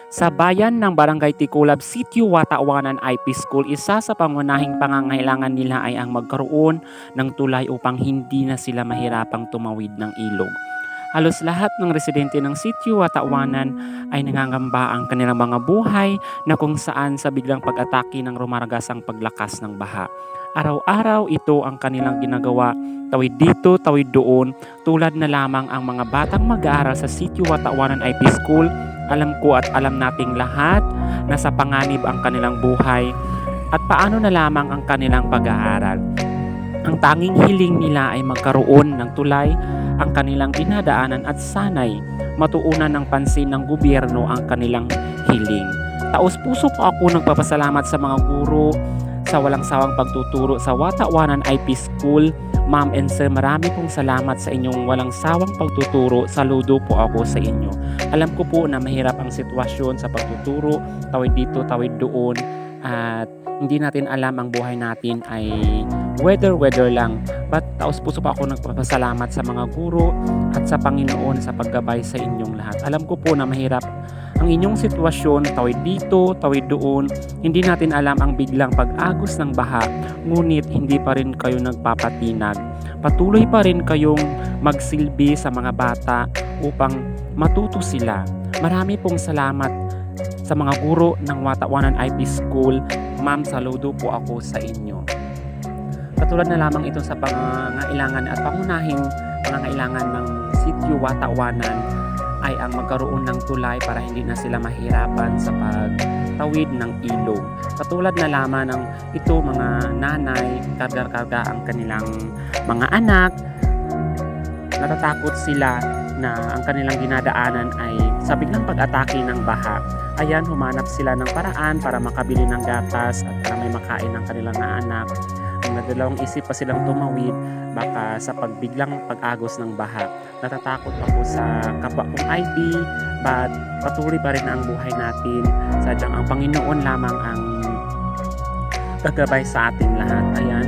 Sa bayan ng Barangay Tikulab, Sitio Watawanan IP School, isa sa pangunahing pangangailangan nila ay ang magkaroon ng tulay upang hindi na sila mahirapang tumawid ng ilog. Halos lahat ng residente ng Sitio Watawanan ay nangangamba ang kanilang mga buhay na kung saan sa biglang pag-atake ng rumaragasang paglakas ng baha. Araw-araw ito ang kanilang ginagawa, tawid dito, tawid doon, tulad na lamang ang mga batang mag-aaral sa Sitio Watawanan IP School. Alam ko at alam nating lahat na sa panganib ang kanilang buhay at paano na lamang ang kanilang pag-aaral. Ang tanging hiling nila ay magkaroon ng tulay ang kanilang dinadaanan at sanay matuunan ng pansin ng gobyerno ang kanilang hiling. Taos-puso po ako nagpapasalamat sa mga guro sa walang sawang pagtuturo sa Watawanan IP School. Ma'am and sir, marami pong salamat sa inyong walang sawang pagtuturo. Saludo po ako sa inyo. Alam ko po na mahirap ang sitwasyon sa pagtuturo, tawid dito, tawid doon, at hindi natin alam ang buhay natin ay weather lang. But taos-puso pa ako nagpapasalamat sa mga guro at sa Panginoon sa paggabay sa inyong lahat. Alam ko po na mahirap ang inyong sitwasyon, tawid dito, tawid doon. Hindi natin alam ang biglang pag-agos ng baha, ngunit hindi pa rin kayo nagpapatinag. Patuloy pa rin kayong magsilbi sa mga bata upang matuto sila. Marami pong salamat sa mga guro ng Watawanan IP School. Ma'am, saludo po ako sa inyo. Katulad na lamang ito sa pangangailangan at pangunahing pangangailangan ng Sitio Watawanan ay ang magkaroon ng tulay para hindi na sila mahirapan sa pagtawid ng ilog. Katulad na lamang ng ito mga nanay, karga-karga ang kanilang mga anak, natatakot sila na ang kanilang dinadaanan ay sa biglang pag-atake ng baha. Ayan, humanap sila ng paraan para makabili ng gatas at para may makain ng kanilang anak. Ang nadalawang isip pa silang tumawid baka sa pagbiglang pag-agos ng baha. Natatakot ako sa kapwa kong IP, but patuloy pa rin ang buhay natin. Sadyang ang Panginoon lamang ang gagabay sa ating lahat. Ayan,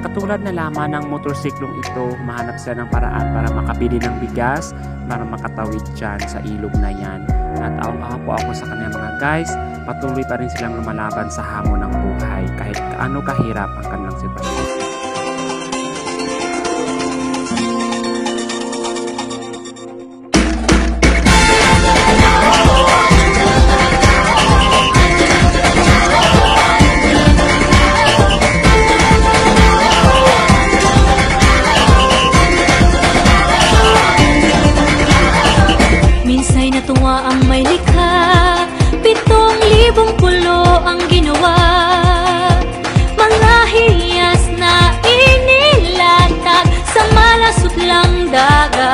katulad na lamang ng motorsiklong ito, mahanap sila ng paraan para makabili ng bigas, para makatawid dyan sa ilog na yan. At awa po ako sa kanya mga guys, patuloy pa rin silang lumalaban sa hamon ng buhay kahit kaano kahirap ang kanilang sitwasyon. Minsay natuwa ang may likha, 7,000 pulo ang ginawa. Mga hiyas na inilatag sa malasot lang dagat.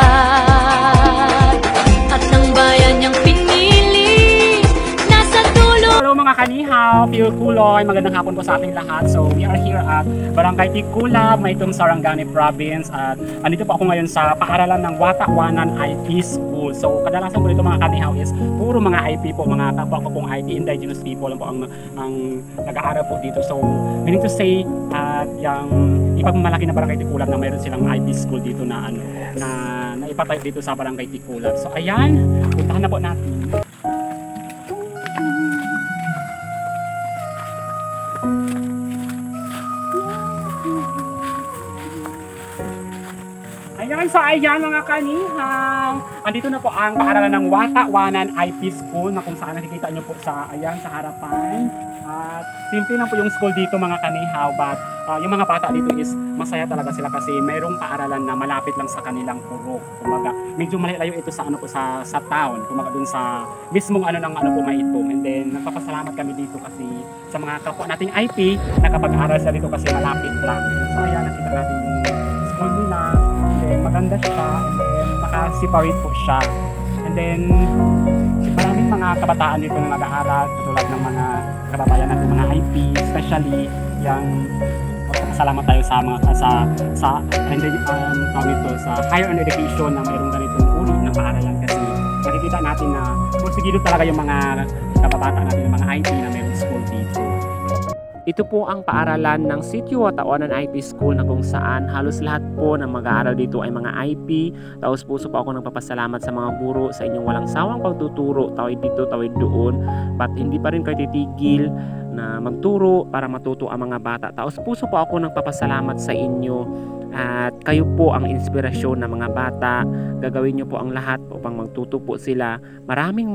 At ng bayan niyang pinili, nasa dulo. Hello mga kanihaw, Pure Kuloy, magandang hapon po sa ating lahat. So we are here at Barangay Tikulab, Maytong, Sarangani Province. At andito po ako ngayon sa paaralan ng Watawanan IP School. So kadalasan po dito mga kanihaw is puro mga IP po, mga kapwa ko pong IP, indigenous people lang po ang nag-aaral po dito. So meaning to say, yung ipagmamalaki na Barangay Tikulab na mayroon silang IP school dito na ipatayo dito sa Barangay Tikulab. So ayan, puntahan na po natin. So ayan mga kanihaw, andito na po ang paaralan ng Watawanan IP School na kung saan nakikita nyo po sa harapan. At simple lang po yung school dito mga kanihaw, but yung mga bata dito is masaya talaga sila kasi mayroong paaralan na malapit lang sa kanilang purok. Kumaga, medyo malayo ito sa sa town, kumaga dun sa mismong po Maytong. And then nagpapasalamat kami dito kasi sa mga kapwa nating IP na kapag-aral sila dito kasi malapit lang. So ayan, nakita natin yung school nila. Maganda siya, and then naka-separate po siya. And then maraming mga kabataan dito na nag-aaral tulad ng mga kababayan natin, mga IP, especially yung salamat tayo sa mga sa higher education na mayroong ganitong uri ng paaralan kasi nakikita natin na porsigido talaga yung mga kababataan natin, yung mga IP na mayroong school dito. Ito po ang paaralan ng Sitio Watawanan IP School na kung saan halos lahat po ng mag-aaral dito ay mga IP. Taos puso po ako nagpapasalamat sa mga guro sa inyong walang sawang pagtuturo, tawid dito, tawid doon. But hindi pa rin kayo titigil na magturo para matuto ang mga bata. Taos puso po ako nagpapasalamat sa inyo at kayo po ang inspirasyon ng mga bata. Gagawin nyo po ang lahat upang magtuto po sila. Marami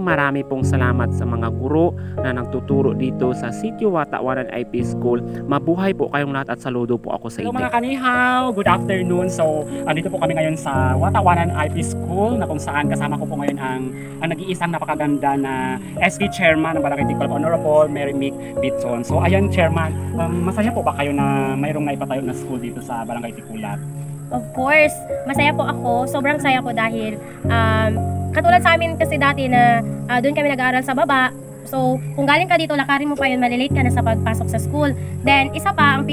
pong salamat sa mga guro na nagtuturo dito sa Sitio Watawanan IP School. Mabuhay po kayong lahat at saludo po ako sa inyo. Hello mga kanihaw, good afternoon. So, andito po kami ngayon sa Watawanan IP School na kung saan kasama ko po ngayon ang nag-iisang napakaganda na SK Chairman ng Barangay Tikulab, Honorable Mary Mick Bitson. So, ayan Chairman, masaya po ba kayo na mayroong naipatayo na school dito sa Barangay Tikulab? Of course, masaya po ako. Sobrang saya po dahil katulad sa amin kasi dati na doon kami nag-aaral sa baba. So, kung galing ka dito, lakarin mo pa yun, malilate ka na sa pagpasok sa school. Then, isa pa, ang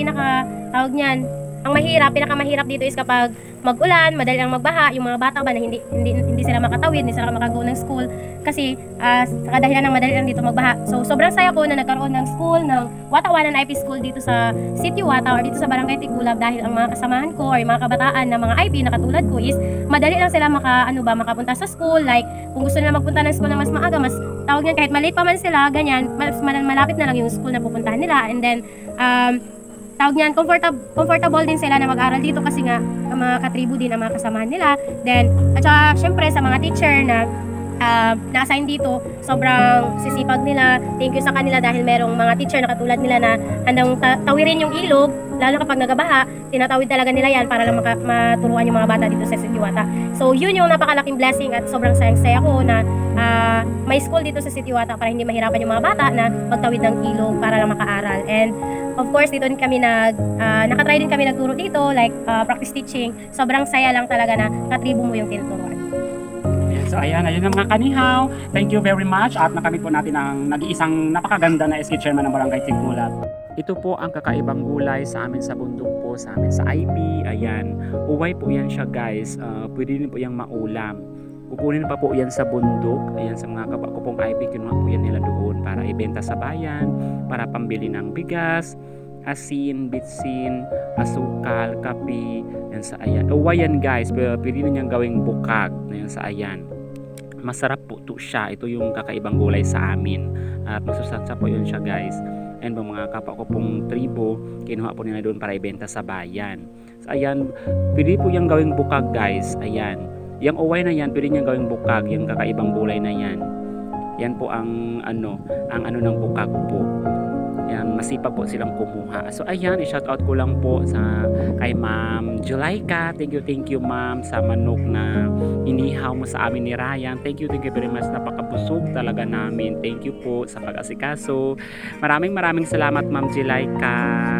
tawag niyan, ang pinakamahirap dito is kapag mag-ulan, madali lang magbaha, yung mga bata ba na hindi sila makatawid, hindi sila makagawa ng school kasi sa kadahilan ng madali lang dito magbaha. So, sobrang saya ko na nagkaroon ng school, ng Watawanan IP School dito sa City Wata or dito sa Barangay Tikulab dahil ang mga kasamahan ko or yung mga kabataan na mga IP na katulad ko is madali lang sila makapunta sa school. Like, kung gusto nila magpunta ng school na mas maaga, mas tawag niyan kahit maliit pa man sila, ganyan, mas malapit na lang yung school na pupuntahan nila. And then, tawag niyan, comfortable din sila na mag-aral dito kasi nga ang mga katribo din ang mga kasamahan nila. Then, at saka syempre sa mga teacher na na-assign dito, sobrang sisipag nila. Thank you sa kanila dahil merong mga teacher na katulad nila na handang tawirin yung ilog, lalo kapag nagabaha, tinatawid talaga nila yan para lang maturuan yung mga bata dito sa Sitio Wata. So yun yung napakalaking blessing at sobrang sayang-saya ko na may school dito sa Sitio Wata para hindi mahirapan yung mga bata na magtawid ng ilog para lang makaaral. And of course, dito din kami nakatry din kami nagturo dito, like practice teaching. Sobrang saya lang talaga na katribo mo yung tinuturuan. So ayan ang mga kanihaw. Thank you very much at nakamit po natin ang nag-iisang napakaganda na SK Chairman ng Barangay Tikulab. Ito po ang kakaibang gulay sa amin sa bundok po, sa amin sa IP. Ayan, uway po yan siya guys. Pwede rin po yung maulam. Kukunin pa po yan sa bundok. Ayan, sa mga ko pong IP, kinuha po yan nila doon para ibenta sa bayan, para pambili ng bigas, asin, bitsin, asukal, kape, yan sa ayan. Uway yan guys, pwede na niyang gawing bukag na yan sa ayan. Masarap po to siya. Ito yung kakaibang gulay sa amin. At masustansa po yun siya guys. And mga kapwa ko pong tribo, kinuha po nila doon para ibenta sa bayan. So ayan, pwede po yung gawing bukag guys. Ayan. Yung uway na yan, pwede niyang gawing bukag. Yung kakaibang gulay na yan. Yan po ang ano ng bukag po. Yan, masipag po silang kumuha. So ayan, i-shout out ko lang po kay Ma'am Julayka. Thank you Ma'am sa manok na inihaw mo sa amin ni Ryan. Thank you very much. Napakabusog talaga namin. Thank you po sa pag-asikaso. Maraming salamat Ma'am Julayka.